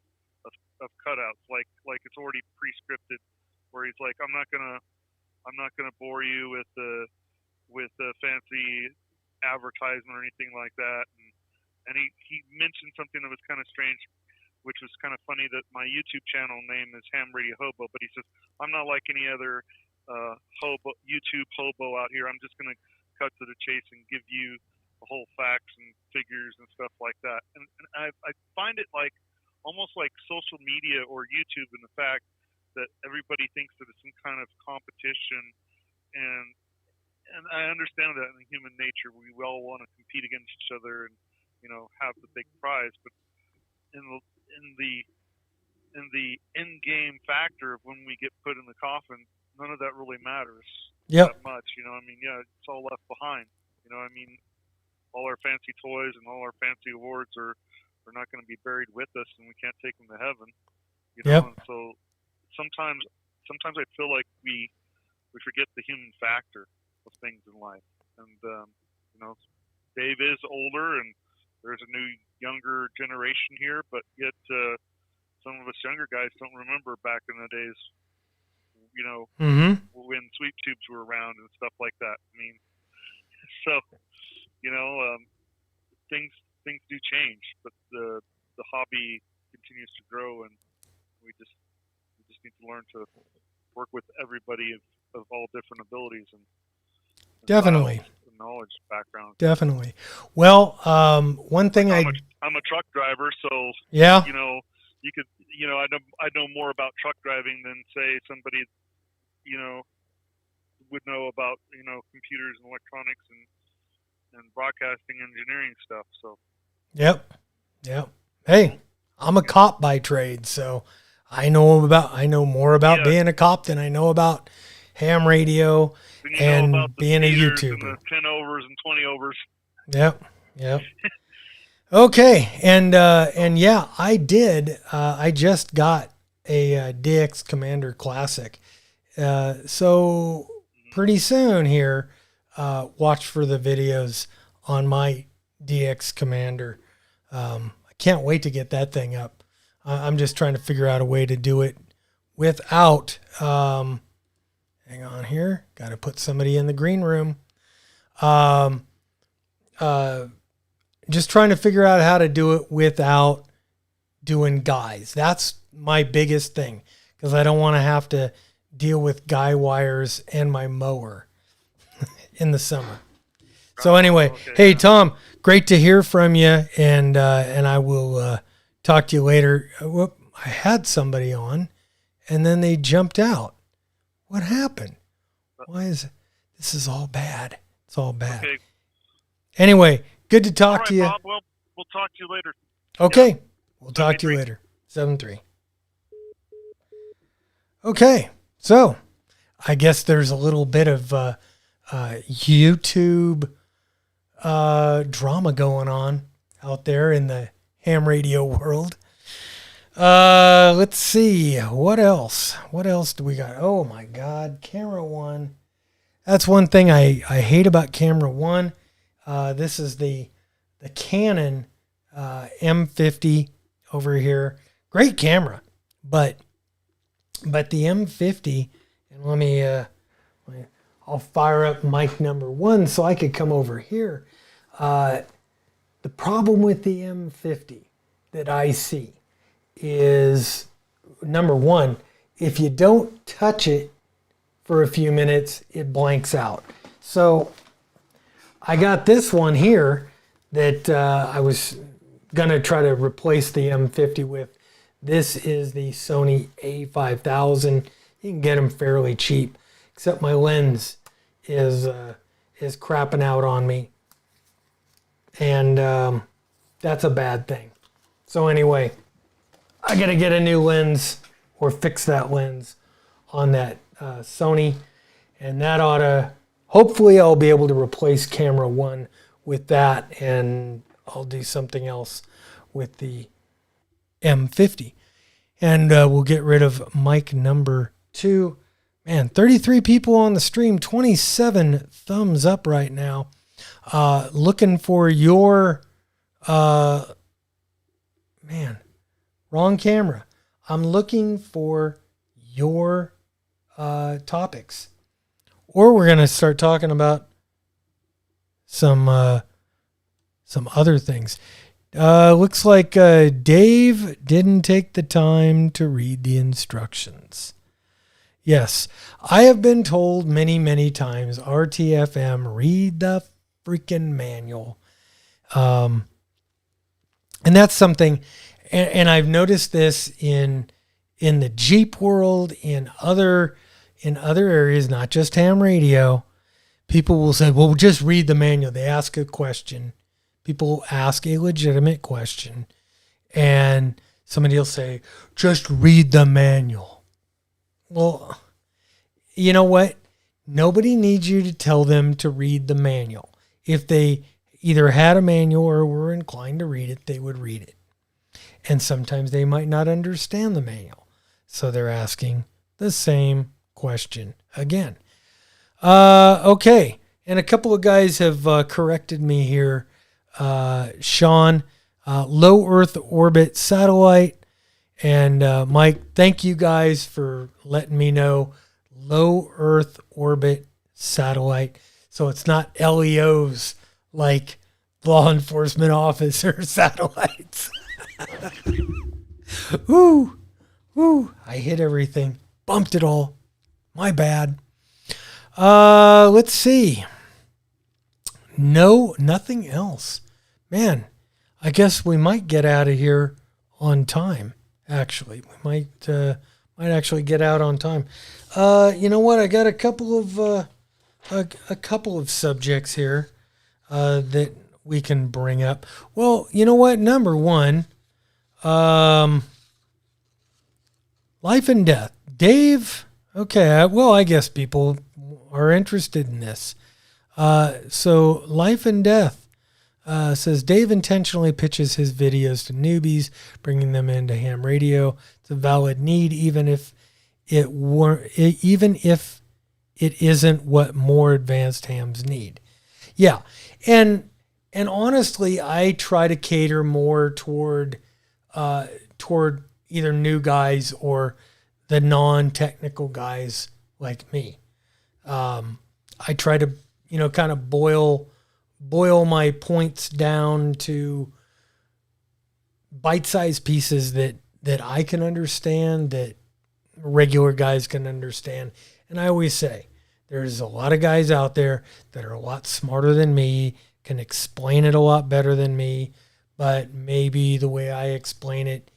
cutouts, like it's already pre-scripted, where he's like, I'm not gonna bore you with the fancy advertisement or anything like that, and he mentioned something that was kind of strange, which was kind of funny, that my YouTube channel name is Ham Radio Hobo, but he says, I'm not like any other YouTube hobo out here. I'm just going to cut to the chase and give you the whole facts and figures and stuff like that. And I find it like almost like social media or YouTube, in the fact that everybody thinks that it's some kind of competition, and I understand that in human nature, we all want to compete against each other and, you know, have the big prize, but in the end game factor of when we get put in the coffin, none of that really matters that much. You know, I mean, yeah, it's all left behind. You know, I mean, all our fancy toys and all our fancy awards are not going to be buried with us, and we can't take them to heaven. You know, and so sometimes I feel like we forget the human factor of things in life. And you know, Dave is older, and there's a new younger generation here, but yet some of us younger guys don't remember back in the days, you know, when sweep tubes were around and stuff like that. I mean, so, you know, things do change, but the hobby continues to grow, and we just need to learn to work with everybody of all different abilities and Definitely. Knowledge background. Definitely. Well, one thing I'm a truck driver, so yeah, you know, you could, you know, I know more about truck driving than say somebody, you know, would know about, you know, computers and electronics and broadcasting engineering stuff. So. Yep. Hey, I'm a cop by trade, so I know more about being a cop than I know about ham radio and being a YouTuber. And the 10 overs and 20 overs. Yep. Okay, and yeah, I did. I just got a DX Commander Classic, so pretty soon here, watch for the videos on my DX Commander. I can't wait to get that thing up. I'm just trying to figure out a way to do it without. Hang on here. Got to put somebody in the green room. Just trying to figure out how to do it without doing guys. That's my biggest thing, because I don't want to have to deal with guy wires and my mower in the summer. So anyway, hey, Tom, great to hear from you, and I will Talk to you later. Whoop, I had somebody on, and then they jumped out. What happened? Why is this is all bad? It's all bad. Okay. Anyway, good to talk All right, to you. Bob. Well, we'll talk to you later. Okay, we'll talk to you 73. later. 7-3. Okay, so I guess there's a little bit of YouTube drama going on out there in the ham radio world. Let's see. What else? What else do we got? Oh my God. Camera one. That's one thing I hate about camera one. This is the Canon M50 over here. Great camera, but the M50, and let me I'll fire up mic number one so I could come over here. The problem with the M50 that I see is, number one, if you don't touch it for a few minutes, it blanks out. So I got this one here that I was going to try to replace the M50 with. This is the Sony A5000. You can get them fairly cheap, except my lens is crapping out on me. And that's a bad thing. So anyway, I got to get a new lens or fix that lens on that Sony. And that ought to, hopefully I'll be able to replace camera one with that, and I'll do something else with the M50. And we'll get rid of mic number two. Man, 33 people on the stream, 27 thumbs up right now. Looking for your, man, wrong camera. I'm looking for your topics. Or we're going to start talking about some other things. Looks like Dave didn't take the time to read the instructions. Yes, I have been told many, many times, RTFM, read the freaking manual. And that's something, and I've noticed this in the Jeep world, in other areas, not just ham radio. People will say, well, just read the manual. They ask a question. People ask a legitimate question, and somebody will say, just read the manual. Well, you know what? Nobody needs you to tell them to read the manual. If they either had a manual or were inclined to read it, they would read it. And sometimes they might not understand the manual. So they're asking the same question again. Okay. And a couple of guys have corrected me here. Sean, low Earth orbit satellite. And Mike, thank you guys for letting me know. Low Earth orbit satellite. So it's not LEOs like law enforcement officer satellites. Ooh, I hit everything. Bumped it all. My bad. Let's see. No, nothing else. Man, I guess we might get out of here on time. Actually, we might actually get out on time. You know what? I got a couple of subjects here that we can bring up. Well, you know what? Number one, life and death. Dave. Okay. Well, I guess people are interested in this. So life and death. Says Dave intentionally pitches his videos to newbies, bringing them into ham radio. It's a valid need, even if it isn't what more advanced hams need. Yeah, and honestly, I try to cater more toward either new guys or the non-technical guys like me. I try to kind of boil my points down to bite-sized pieces that I can understand, that regular guys can understand. And I always say, there's a lot of guys out there that are a lot smarter than me, can explain it a lot better than me, but maybe the way I explain it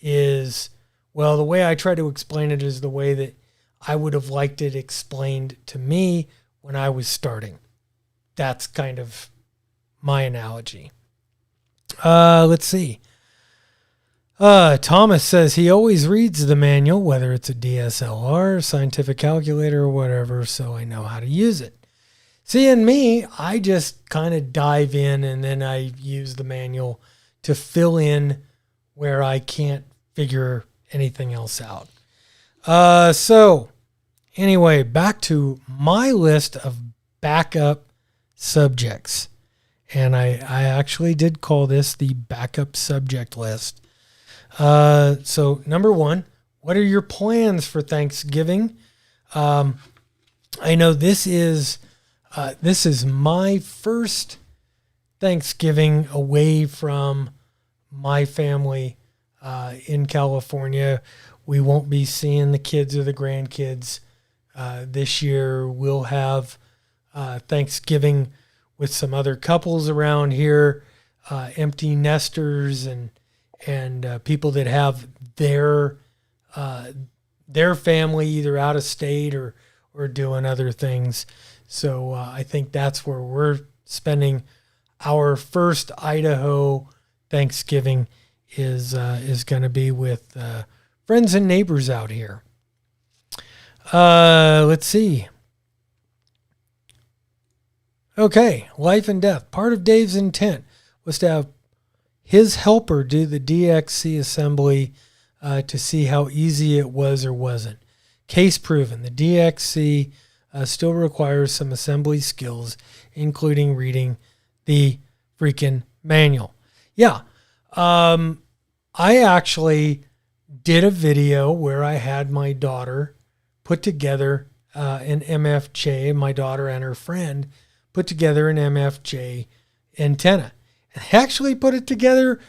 is, well, the way I try to explain it is the way that I would have liked it explained to me when I was starting. That's kind of my analogy. Let's see. Thomas says he always reads the manual, whether it's a DSLR, scientific calculator, or whatever, so I know how to use it. Seeing me, I just kind of dive in and then I use the manual to fill in where I can't figure anything else out. So anyway, back to my list of backup subjects. And I actually did call this the backup subject list. So number one, what are your plans for Thanksgiving? I know this is my first Thanksgiving away from my family in California. We won't be seeing the kids or the grandkids this year. We'll have Thanksgiving with some other couples around here, empty nesters and people that have their family either out of state or doing other things. So I think that's where we're spending our first Idaho Thanksgiving is going to be with friends and neighbors out here. Let's see. Okay, life and death. Part of Dave's intent was to have his helper do the DXC assembly to see how easy it was or wasn't. Case proven. The DXC still requires some assembly skills, including reading the freaking manual. Yeah. I actually did a video where I had my daughter put together an MFJ, my daughter and her friend put together an MFJ antenna. And actually put it together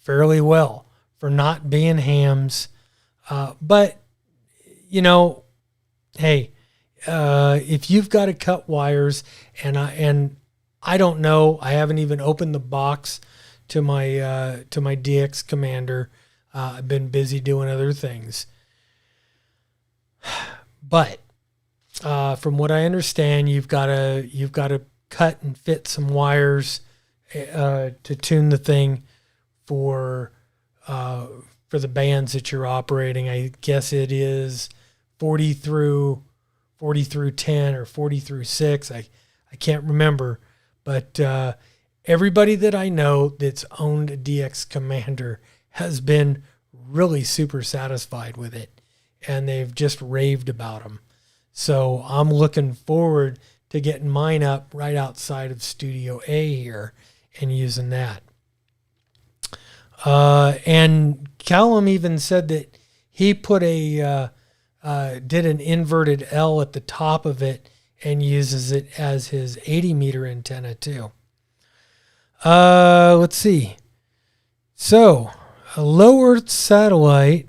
fairly well for not being hams. But, you know, hey, if you've got to cut wires, and I don't know, I haven't even opened the box to my DX Commander. I've been busy doing other things. But from what I understand, you've got to cut and fit some wires to tune the thing for the bands that you're operating. I guess it is 40 through 10 or 40 through 6. I can't remember, but everybody that I know that's owned a DX Commander has been really super satisfied with it, and they've just raved about them. So I'm looking forward to getting mine up right outside of Studio A here and using that. And Callum even said that he put did an inverted L at the top of it and uses it as his 80 meter antenna too. Let's see. So a low Earth satellite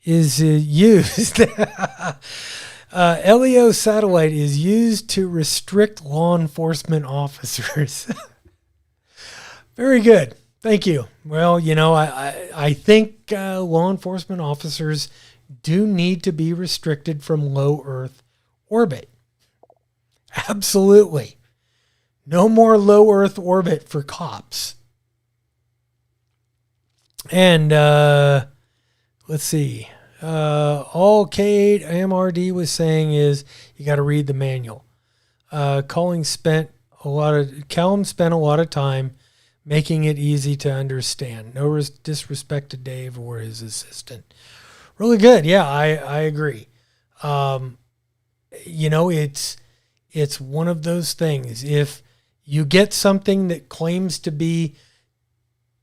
is used. LEO satellite is used to restrict law enforcement officers. Very good. Thank you. Well, you know, I think law enforcement officers do need to be restricted from low Earth orbit. Absolutely. No more low Earth orbit for cops. And let's see. All Kate MRD was saying is you got to read the manual. Callum spent a lot of time making it easy to understand. No disrespect to Dave or his assistant. Really good. Yeah, I agree. You know, it's one of those things. If you get something that claims to be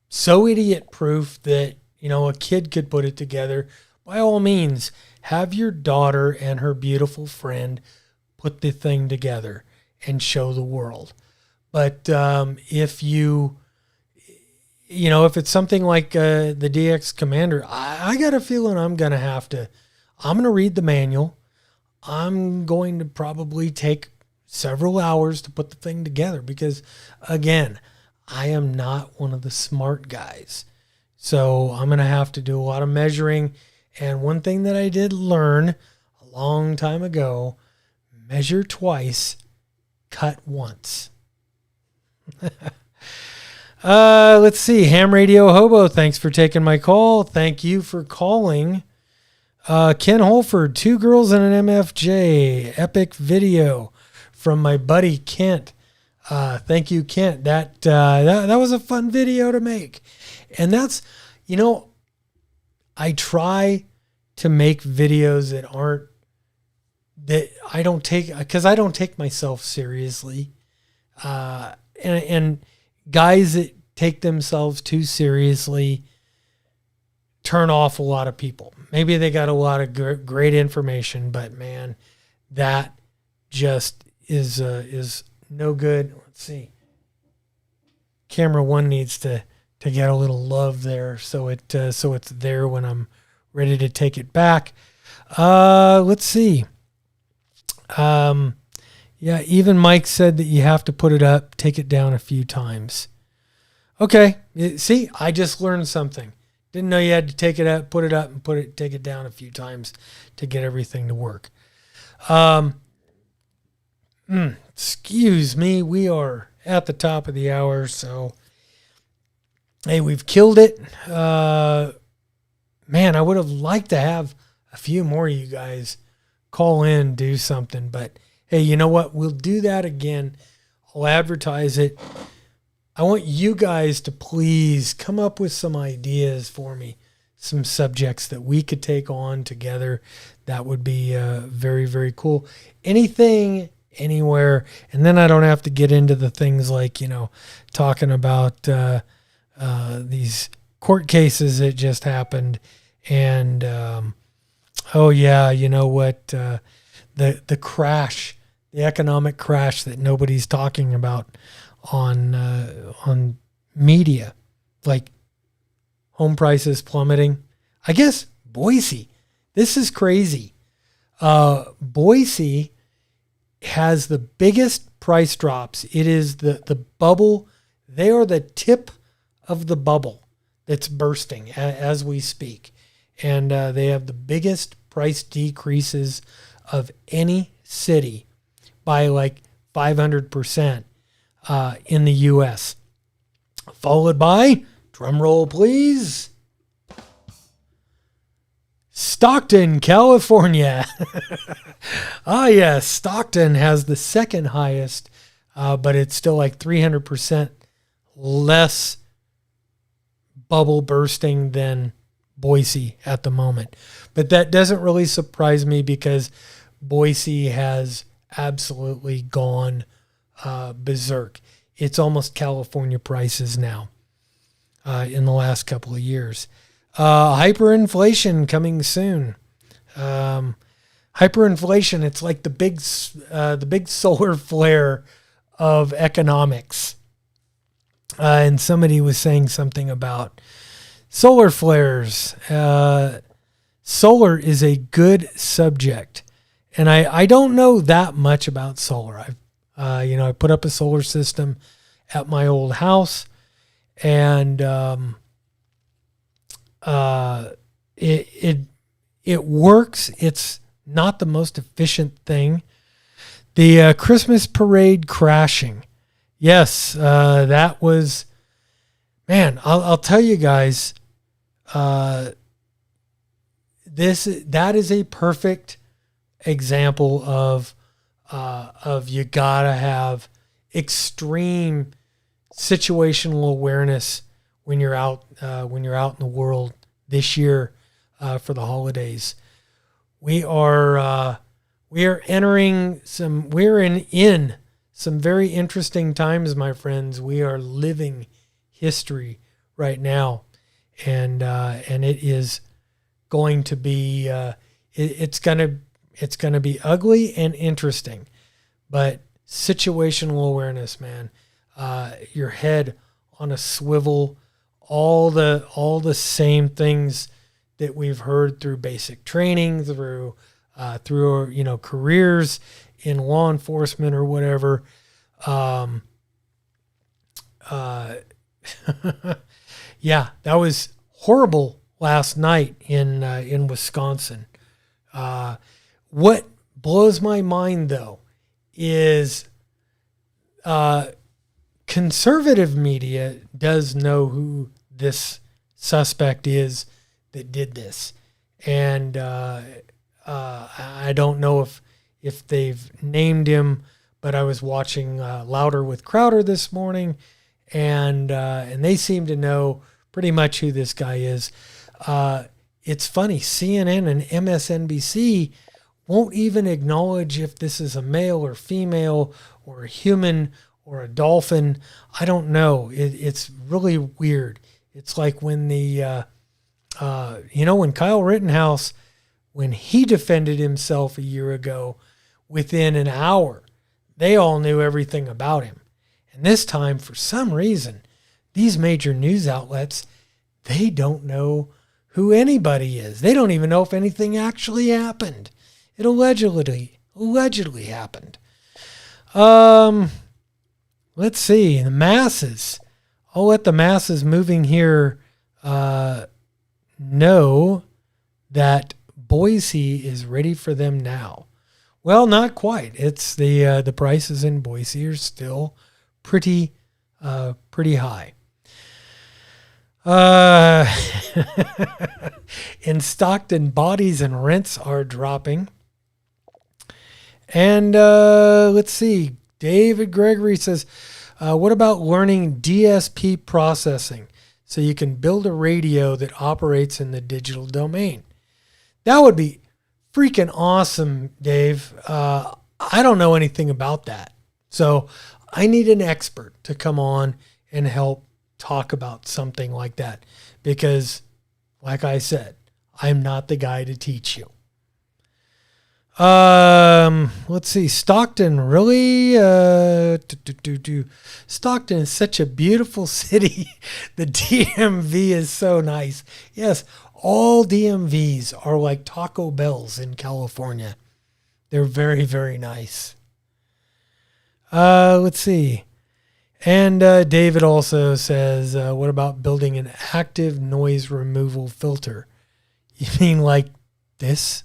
so idiot proof that, you know, a kid could put it together, by all means, have your daughter and her beautiful friend put the thing together and show the world. But if if it's something like the DX Commander, I got a feeling I'm going to read the manual. I'm going to probably take several hours to put the thing together because, again, I am not one of the smart guys. So I'm going to have to do a lot of measuring. And one thing that I did learn a long time ago, measure twice, cut once. Let's see. Ham Radio Hobo, thanks for taking my call. Thank you for calling. Ken Holford, 2 girls and an MFJ, epic video from my buddy Kent. Thank you, Kent. That was a fun video to make. And that's, I try to make videos that I don't take, because I don't take myself seriously. And guys that take themselves too seriously turn off a lot of people. Maybe they got a lot of great information, but man, that just is no good. Let's see. Camera 1 needs to get a little love there, so it's there when I'm ready to take it back. Let's see. Yeah, even Mike said that you have to put it up, take it down a few times. Okay, see, I just learned something. Didn't know you had to take it up, put it up, and take it down a few times to get everything to work. Excuse me, we are at the top of the hour, so hey, we've killed it. Man, I would have liked to have a few more of you guys call in, do something, but hey, you know what? We'll do that again. I'll advertise it. I want you guys to please come up with some ideas for me, some subjects that we could take on together. That would be very, very cool. Anything, anywhere. And then I don't have to get into the things like, talking about these court cases that just happened. And, oh yeah, you know what? The crash, the economic crash that nobody's talking about on media, like home prices plummeting. I guess Boise, this is crazy. Boise has the biggest price drops. It is the bubble. They are the tip of the bubble that's bursting as we speak. And they have the biggest price decreases of any city by like 500% in the U.S. Followed by, drum roll please, Stockton, California. Yes, Stockton has the second highest, but it's still like 300% less bubble bursting than Boise at the moment. But that doesn't really surprise me because Boise has absolutely gone berserk. It's almost California prices now in the last couple of years. Hyperinflation coming soon. Hyperinflation, it's like the big solar flare of economics. And somebody was saying something about solar flares. Solar is a good subject. And I don't know that much about solar. I put up a solar system at my old house, and it works. It's not the most efficient thing. The Christmas parade crashing. Yes, that was, man, I'll tell you guys, that is a perfect example of you gotta have extreme situational awareness when you're out in the world this year for the holidays. We're in some very interesting times, my friends. We are living history right now, and it is going to be it's gonna be ugly and interesting, but situational awareness, man. Your head on a swivel, all the same things that we've heard through basic training, through careers in law enforcement or whatever. yeah, that was horrible last night in Wisconsin. What blows my mind though is conservative media does know who this suspect is that did this, and I don't know if they've named him, but I was watching Louder with Crowder this morning, and they seem to know pretty much who this guy is. It's funny, CNN and MSNBC won't even acknowledge if this is a male or female or a human or a dolphin. I don't know. It's really weird. It's like when when Kyle Rittenhouse, when he defended himself a year ago, within an hour, they all knew everything about him. And this time, for some reason, these major news outlets, they don't know who anybody is. They don't even know if anything actually happened. It allegedly happened. Let's see, the masses. I'll let the masses moving here know that Boise is ready for them now. Well, not quite. It's the prices in Boise are still pretty high. In Stockton, bodies and rents are dropping. And let's see. David Gregory says, what about learning DSP processing so you can build a radio that operates in the digital domain? That would be freaking awesome, Dave. I don't know anything about that. So I need an expert to come on and help talk about something like that. Because, like I said, I'm not the guy to teach you. Let's see. Stockton, really? Stockton is such a beautiful city. The DMV is so nice. Yes, all DMVs are like Taco Bells in California. They're very, very nice. Let's see. And David also says, what about building an active noise removal filter? You mean like this?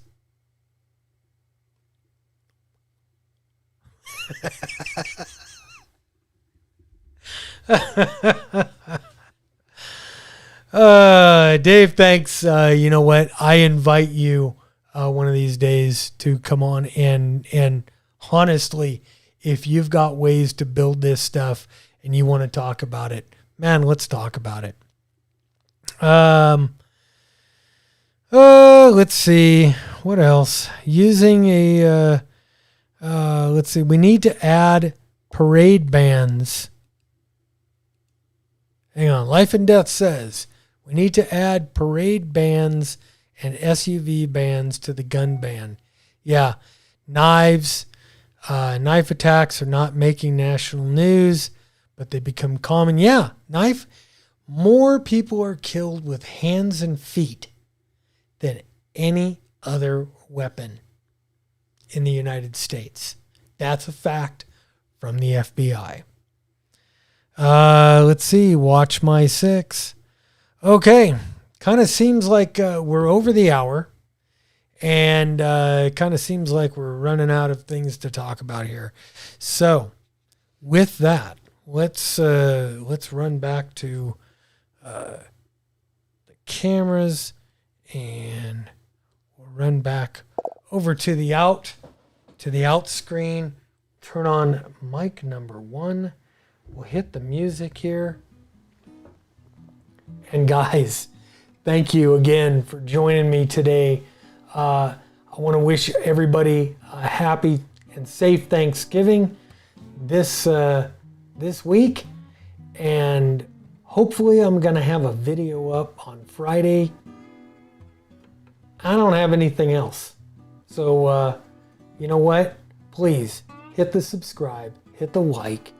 Dave, thanks. You know what? I invite you one of these days to come on and honestly, if you've got ways to build this stuff and you want to talk about it, man, let's talk about it. Let's see. What else? Using a let's see. We need to add parade bans. Hang on. Life and Death says we need to add parade bans and SUV bans to the gun ban. Yeah. Knife attacks are not making national news, but they become common. Yeah. More people are killed with hands and feet than any other weapon in the United States. That's a fact from the FBI. Let's see. Watch My 6. Okay. Kind of seems like we're over the hour. And it kind of seems like we're running out of things to talk about here. So with that, let's run back to the cameras, and we'll run back over to the out screen. Turn on mic number 1. We'll hit the music here. And guys, thank you again for joining me today. I want to wish everybody a happy and safe Thanksgiving this week, and hopefully I'm going to have a video up on Friday. I don't have anything else. So, you know what? Please hit the subscribe, hit the like,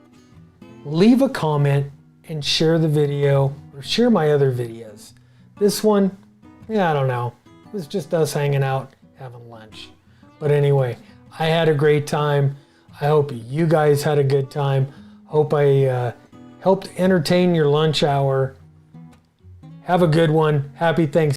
leave a comment, and share the video or share my other videos. This one, I don't know. It was just us hanging out, having lunch. But anyway, I had a great time. I hope you guys had a good time. Hope I helped entertain your lunch hour. Have a good one. Happy Thanksgiving.